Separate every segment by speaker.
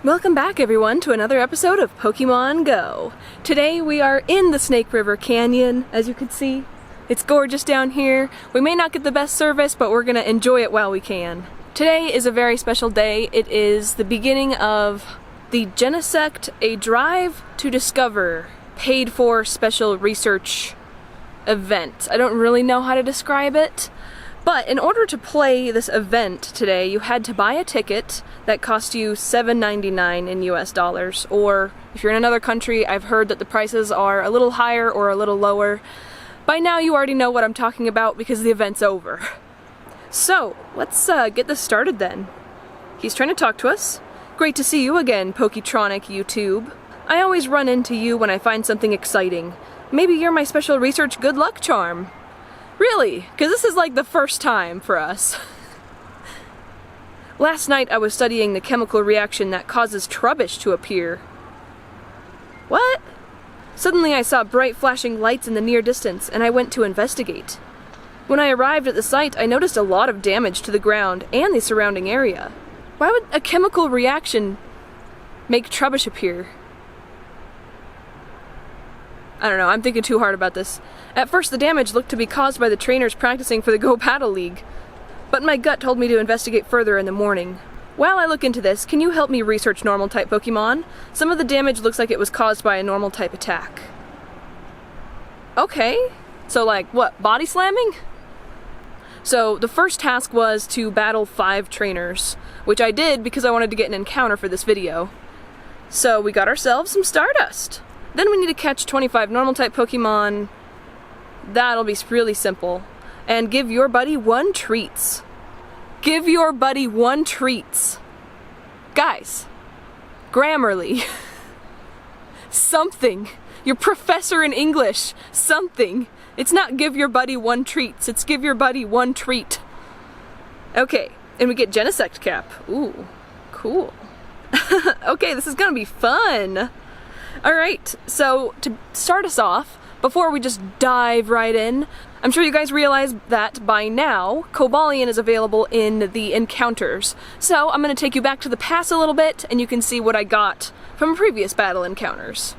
Speaker 1: Welcome back everyone to another episode of Pokemon Go. Today we are in the Snake River Canyon, as you can see. It's gorgeous down here. We may not get the best service, but we're gonna enjoy it while we can. Today is a very special day. It is the beginning of the GENESECT, a Drive to Discover, paid for special research event. I don't really know how to describe it. But in order to play this event today, you had to buy a ticket that cost you $7.99 in US dollars. Or if you're in another country, I've heard that the prices are a little higher or a little lower. By now you already know what I'm talking about because the event's over. So, let's get this started then. He's trying to talk to us. Great to see you again, Poketronic YouTube. I always run into you when I find something exciting. Maybe you're my special research good luck charm. Really? Because this is like the first time for us. Last night I was studying the chemical reaction that causes Trubbish to appear. What? Suddenly I saw bright flashing lights in the near distance and I went to investigate. When I arrived at the site, I noticed a lot of damage to the ground and the surrounding area. Why would a chemical reaction make Trubbish appear? I don't know, I'm thinking too hard about this. At first the damage looked to be caused by the trainers practicing for the Go Paddle League, but my gut told me to investigate further in the morning. While I look into this, can you help me research normal type Pokemon? Some of the damage looks like it was caused by a normal type attack. Okay, so like what, body slamming? So the first task was to battle 5 trainers, which I did because I wanted to get an encounter for this video. So we got ourselves some Stardust. Then we need to catch 25 normal type Pokemon. That'll be really simple. And give your buddy 1 treats. Give your buddy 1 treats. Guys, Grammarly. Something. Your professor in English. Something. It's not give your buddy 1 treats, it's give your buddy 1 treat. Okay, and we get Genesect cap. Ooh, cool. Okay, this is gonna be fun. Alright, so to start us off, before we just dive right in, I'm sure you guys realize that by now, Cobalion is available in the encounters. So I'm going to take you back to the past a little bit, and you can see what I got from previous battle encounters.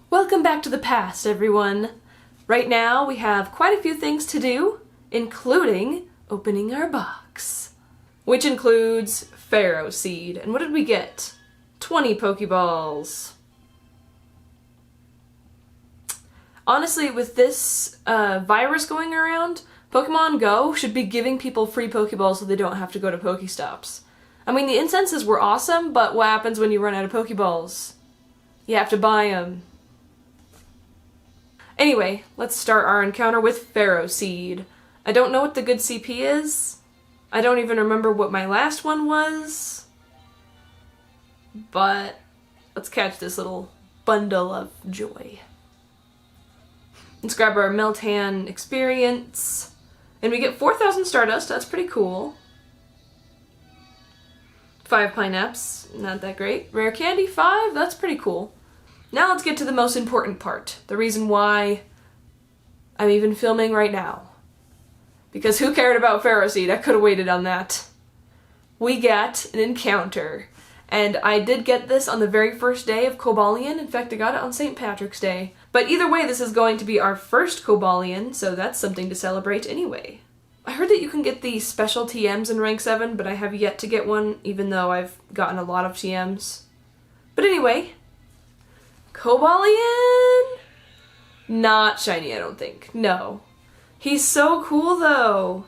Speaker 1: Welcome back to the past, everyone. Right now, we have quite a few things to do, including opening our box. Which includes Pharaoh Seed. And what did we get? 20 Pokeballs. Honestly, with this virus going around, Pokemon Go should be giving people free Pokeballs so they don't have to go to Pokestops. I mean, the incenses were awesome, but what happens when you run out of Pokeballs? You have to buy them. Anyway, let's start our encounter with Pharaoh Seed. I don't know what the good CP is. I don't even remember what my last one was. But let's catch this little bundle of joy. Let's grab our Meltan experience. And we get 4,000 Stardust, that's pretty cool. 5 Pineaps, not that great. Rare Candy, 5, that's pretty cool. Now let's get to the most important part. The reason why I'm even filming right now. Because who cared about Pharaoh Seed? I could have waited on that. We get an encounter. And I did get this on the very first day of Cobalion. In fact, I got it on St. Patrick's Day. But either way, this is going to be our first Cobalion, so that's something to celebrate anyway. I heard that you can get the special TMs in rank 7, but I have yet to get one, even though I've gotten a lot of TMs. But anyway, Cobalion? Not shiny, I don't think. No. He's so cool, though.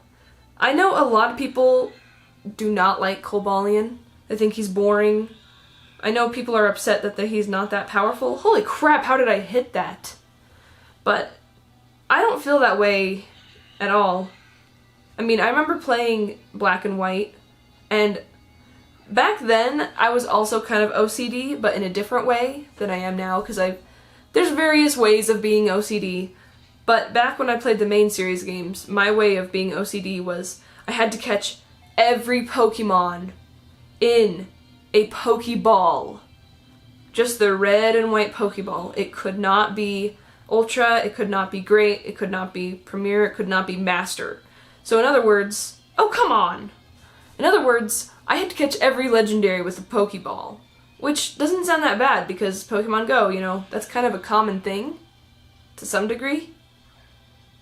Speaker 1: I know a lot of people do not like Cobalion. I think he's boring. I know people are upset that he's not that powerful. Holy crap, how did I hit that? But I don't feel that way at all. I mean, I remember playing Black and White, and back then I was also kind of OCD, but in a different way than I am now, because there's various ways of being OCD. But back when I played the main series games, my way of being OCD was I had to catch every Pokemon in a Pokeball. Just the red and white Pokeball. It could not be Ultra, it could not be Great, it could not be Premier, it could not be Master. So in other words, oh come on! In other words, I had to catch every legendary with a Pokeball. Which doesn't sound that bad because Pokemon Go, you know, that's kind of a common thing to some degree.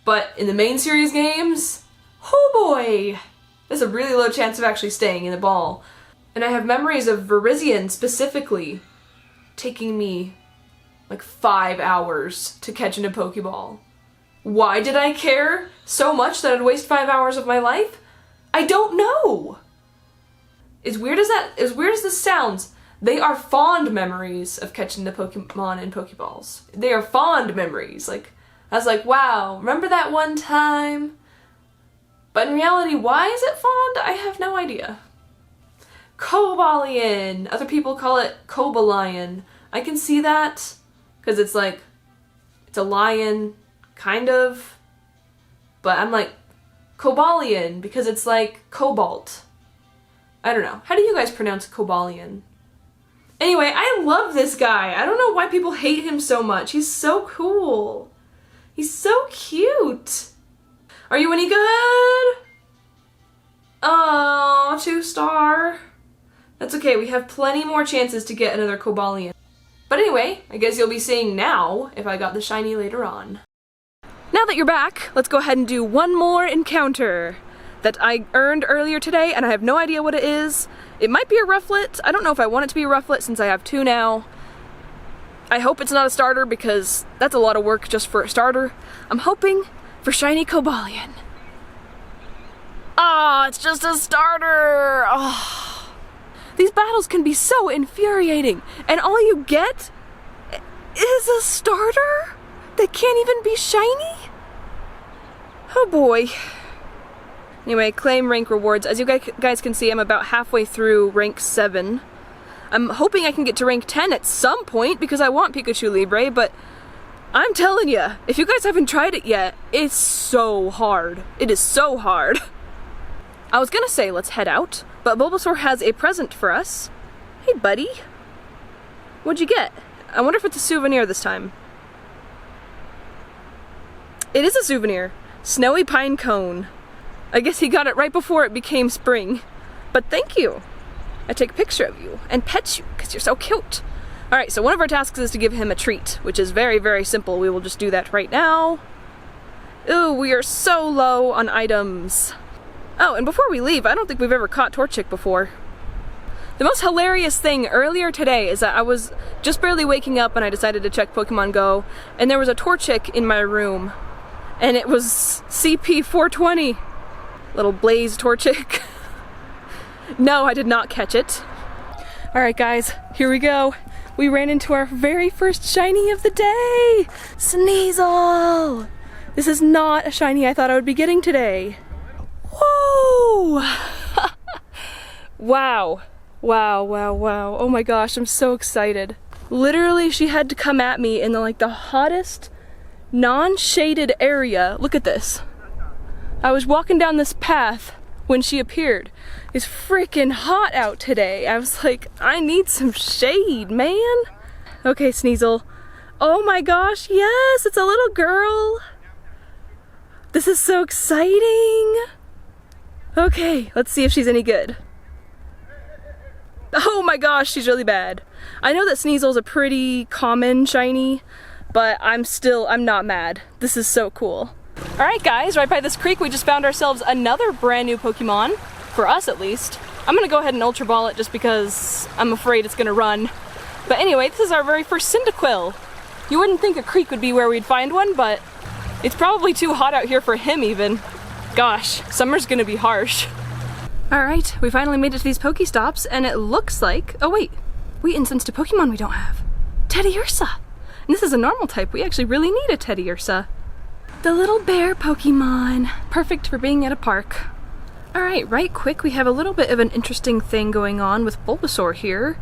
Speaker 1: But in the main series games, oh boy, there's a really low chance of actually staying in the ball. And I have memories of Virizion specifically taking me like 5 hours to catch in a Pokeball. Why did I care so much that I'd waste 5 hours of my life? I don't know. As weird as this sounds, they are fond memories of catching the Pokemon in Pokeballs. They are fond memories. Like, I was like, wow, remember that one time? But in reality, why is it fond? I have no idea. Cobalion! Other people call it cobalion. I can see that, because it's like, it's a lion, kind of. But I'm like, cobalion, because it's like cobalt. I don't know. How do you guys pronounce cobalion? Anyway, I love this guy. I don't know why people hate him so much. He's so cool. He's so cute. Are you any good? Oh, 2-star. That's okay, we have plenty more chances to get another Cobalion. But anyway, I guess you'll be seeing now if I got the shiny later on. Now that you're back, let's go ahead and do one more encounter that I earned earlier today, and I have no idea what it is. It might be a Rufflet. I don't know if I want it to be a Rufflet since I have 2 now. I hope it's not a starter because that's a lot of work just for a starter. I'm hoping for shiny Cobalion. Ah, it's just a starter! Oh. These battles can be so infuriating, and all you get is a starter that can't even be shiny? Oh boy. Anyway, claim rank rewards. As you guys can see, I'm about halfway through rank 7. I'm hoping I can get to rank 10 at some point because I want Pikachu Libre, but I'm telling you, if you guys haven't tried it yet, it's so hard. It is so hard. I was gonna say let's head out, but Bulbasaur has a present for us. Hey buddy. What'd you get? I wonder if it's a souvenir this time. It is a souvenir. Snowy pine cone. I guess he got it right before it became spring. But thank you. I take a picture of you and pet you because you're so cute. Alright, so one of our tasks is to give him a treat, which is very, very simple. We will just do that right now. Ooh, we are so low on items. Oh, and before we leave, I don't think we've ever caught Torchic before. The most hilarious thing earlier today is that I was just barely waking up and I decided to check Pokemon Go, and there was a Torchic in my room, and it was CP 420. Little Blaze Torchic. No, I did not catch it. Alright guys, here we go. We ran into our very first shiny of the day! Sneasel! This is not a shiny I thought I would be getting today. Whoa! Wow. Wow, wow, wow. Oh my gosh, I'm so excited. Literally, she had to come at me in the hottest, non-shaded area. Look at this. I was walking down this path when she appeared. It's freaking hot out today. I was like, I need some shade, man. Okay, Sneasel. Oh my gosh, yes, it's a little girl. This is so exciting. Okay, let's see if she's any good. Oh my gosh, she's really bad. I know that Sneasel's a pretty common shiny, but I'm not mad. This is so cool. Alright guys, right by this creek we just found ourselves another brand new Pokemon, for us at least. I'm gonna go ahead and Ultra Ball it just because I'm afraid it's gonna run. But anyway, this is our very first Cyndaquil. You wouldn't think a creek would be where we'd find one, but it's probably too hot out here for him even. Gosh, summer's gonna be harsh. Alright, we finally made it to these Pokestops, and it looks like... Oh wait, we incensed a Pokemon we don't have. Teddiursa! And this is a normal type, we actually really need a Teddiursa. The little bear Pokemon. Perfect for being at a park. Alright, right quick, we have a little bit of an interesting thing going on with Bulbasaur here.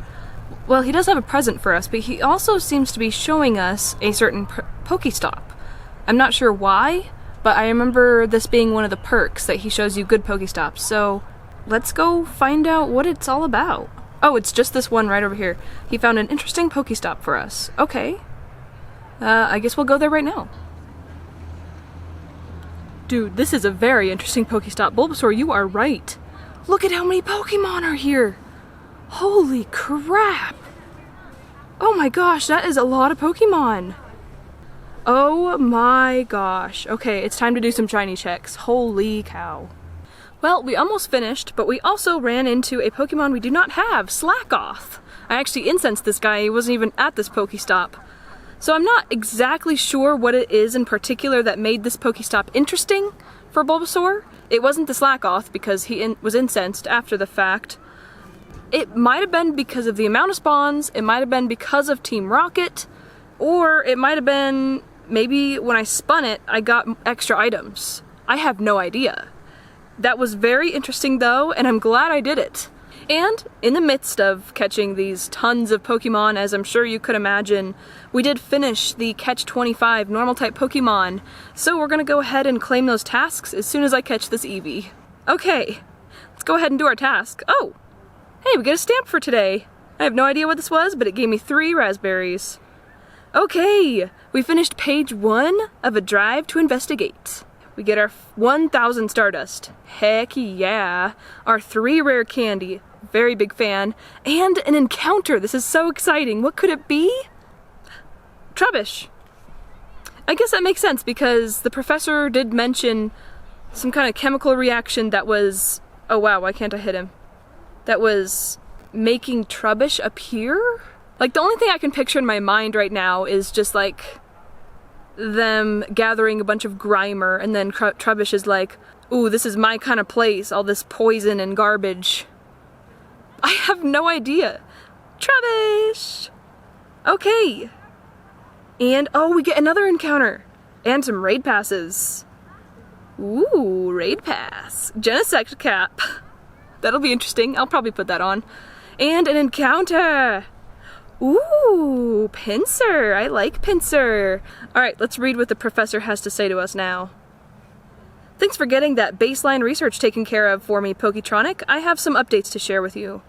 Speaker 1: Well, he does have a present for us, but he also seems to be showing us a certain Pokestop. I'm not sure why, but I remember this being one of the perks that he shows you good Pokestops, so let's go find out what it's all about. Oh, it's just this one right over here. He found an interesting Pokestop for us. Okay. I guess we'll go there right now. Dude, this is a very interesting Pokestop. Bulbasaur, you are right. Look at how many Pokemon are here. Holy crap. Oh my gosh, that is a lot of Pokemon. Oh my gosh. Okay, it's time to do some shiny checks. Holy cow. Well, we almost finished, but we also ran into a Pokemon we do not have, Slackoth. I actually incensed this guy, he wasn't even at this Pokestop. So I'm not exactly sure what it is in particular that made this Pokestop interesting for Bulbasaur. It wasn't the Slackoth because he was incensed after the fact. It might have been because of the amount of spawns, it might have been because of Team Rocket, or it might have been maybe when I spun it, I got extra items. I have no idea. That was very interesting though, and I'm glad I did it. And in the midst of catching these tons of Pokemon, as I'm sure you could imagine, we did finish the Catch 25 normal type Pokemon, so we're gonna go ahead and claim those tasks as soon as I catch this Eevee. Okay, let's go ahead and do our task. Oh, hey, we get a stamp for today. I have no idea what this was, but it gave me 3 raspberries. Okay, we finished page 1 of a drive to investigate. We get our 1,000 Stardust. Heck yeah. Our 3 rare candy. Very big fan. And an encounter. This is so exciting. What could it be? Trubbish. I guess that makes sense because the professor did mention some kind of chemical reaction that was... Oh wow, why can't I hit him? That was making Trubbish appear? Like, the only thing I can picture in my mind right now is just like them gathering a bunch of Grimer, and then Trubbish is like, ooh, this is my kind of place, all this poison and garbage. I have no idea. Trubbish! Okay. And, oh, we get another encounter. And some raid passes. Ooh, raid pass. GENESECT cap. That'll be interesting. I'll probably put that on. And an encounter. Ooh, Pinsir. I like Pinsir. Alright, let's read what the professor has to say to us now. Thanks for getting that baseline research taken care of for me, Poketronic. I have some updates to share with you.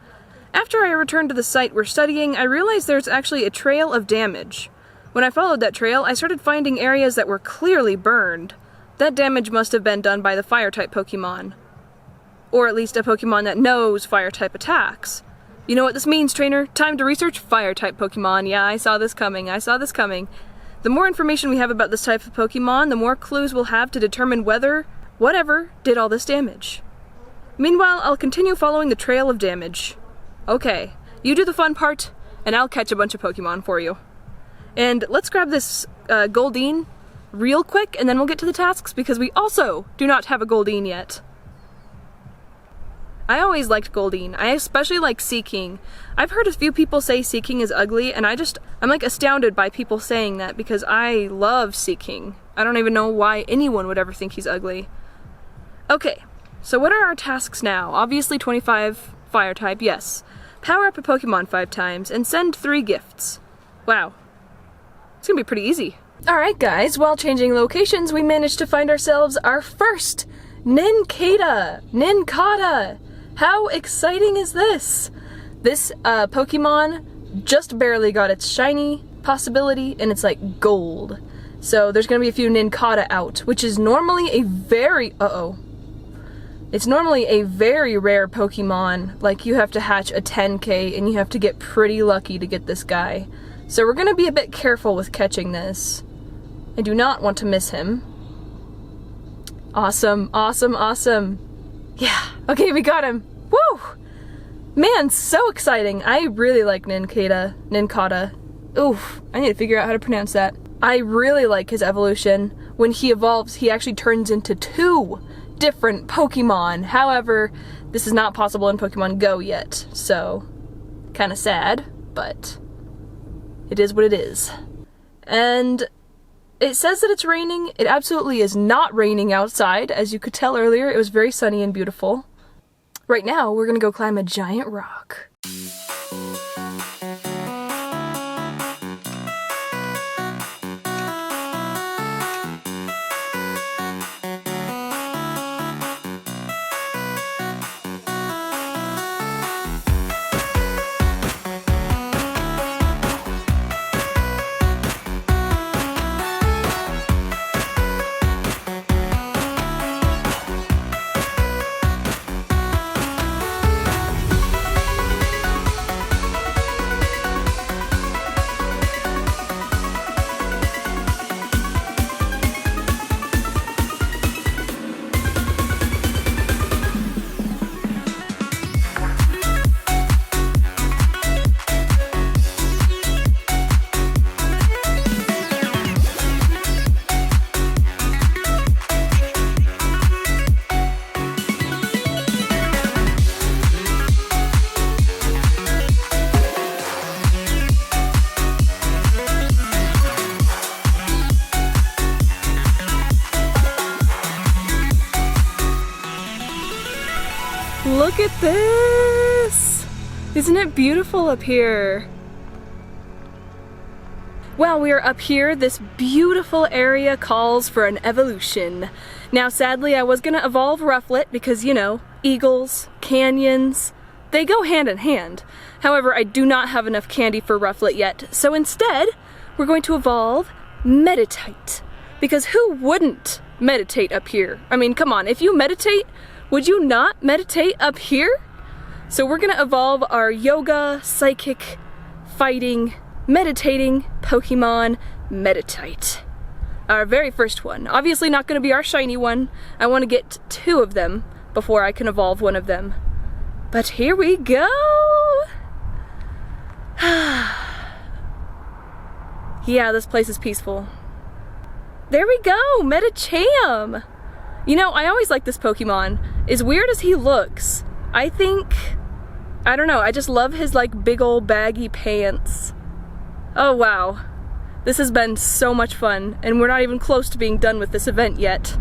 Speaker 1: After I returned to the site we're studying, I realized there's actually a trail of damage. When I followed that trail, I started finding areas that were clearly burned. That damage must have been done by the Fire-type Pokemon. Or at least a Pokemon that knows Fire-type attacks. You know what this means, trainer? Time to research Fire-type Pokemon. Yeah, I saw this coming. I saw this coming. The more information we have about this type of Pokemon, the more clues we'll have to determine whether, whatever, did all this damage. Meanwhile, I'll continue following the trail of damage. Okay, you do the fun part, and I'll catch a bunch of Pokemon for you. And let's grab this Goldeen real quick, and then we'll get to the tasks, because we also do not have a Goldeen yet. I always liked Goldeen. I especially like Seeking. I've heard a few people say Seeking is ugly, and I'm like astounded by people saying that because I love Seeking. I don't even know why anyone would ever think he's ugly. Okay, so what are our tasks now? Obviously 25 Fire type, yes. Power up a Pokemon 5 times and send 3 gifts. Wow. It's gonna be pretty easy. Alright guys, while changing locations, we managed to find ourselves our first nincada! How exciting is this? This Pokemon just barely got its shiny possibility, and it's like gold. So there's gonna be a few nincada out, which is normally a very... It's normally a very rare Pokemon. Like, you have to hatch a 10k, and you have to get pretty lucky to get this guy. So we're gonna be a bit careful with catching this. I do not want to miss him. Awesome, awesome, awesome. Yeah, okay, we got him. Woo! Man, so exciting. I really like nincada. Oof, I need to figure out how to pronounce that. I really like his evolution. When he evolves, he actually turns into 2 different Pokemon. However, this is not possible in Pokemon Go yet, so kind of sad, but it is what it is. And it says that it's raining. It absolutely is not raining outside. As you could tell earlier, it was very sunny and beautiful. Right now, we're gonna go climb a giant rock. at this! Isn't it beautiful up here? While we are up here, this beautiful area calls for an evolution. Now sadly I was gonna evolve Rufflet because, you know, eagles, canyons, they go hand in hand. However, I do not have enough candy for Rufflet yet, so instead we're going to evolve Meditite. Because who wouldn't meditate up here? I mean, come on, if you meditate, would you not meditate up here? So we're gonna evolve our yoga, psychic, fighting, meditating Pokemon Meditite. Our very first one. Obviously not gonna be our shiny one. I wanna get 2 of them before I can evolve one of them. But here we go! Yeah, this place is peaceful. There we go, Medicham! You know, I always like this Pokemon. As weird as he looks, I don't know, I just love his like big old baggy pants. Oh wow. This has been so much fun, and we're not even close to being done with this event yet.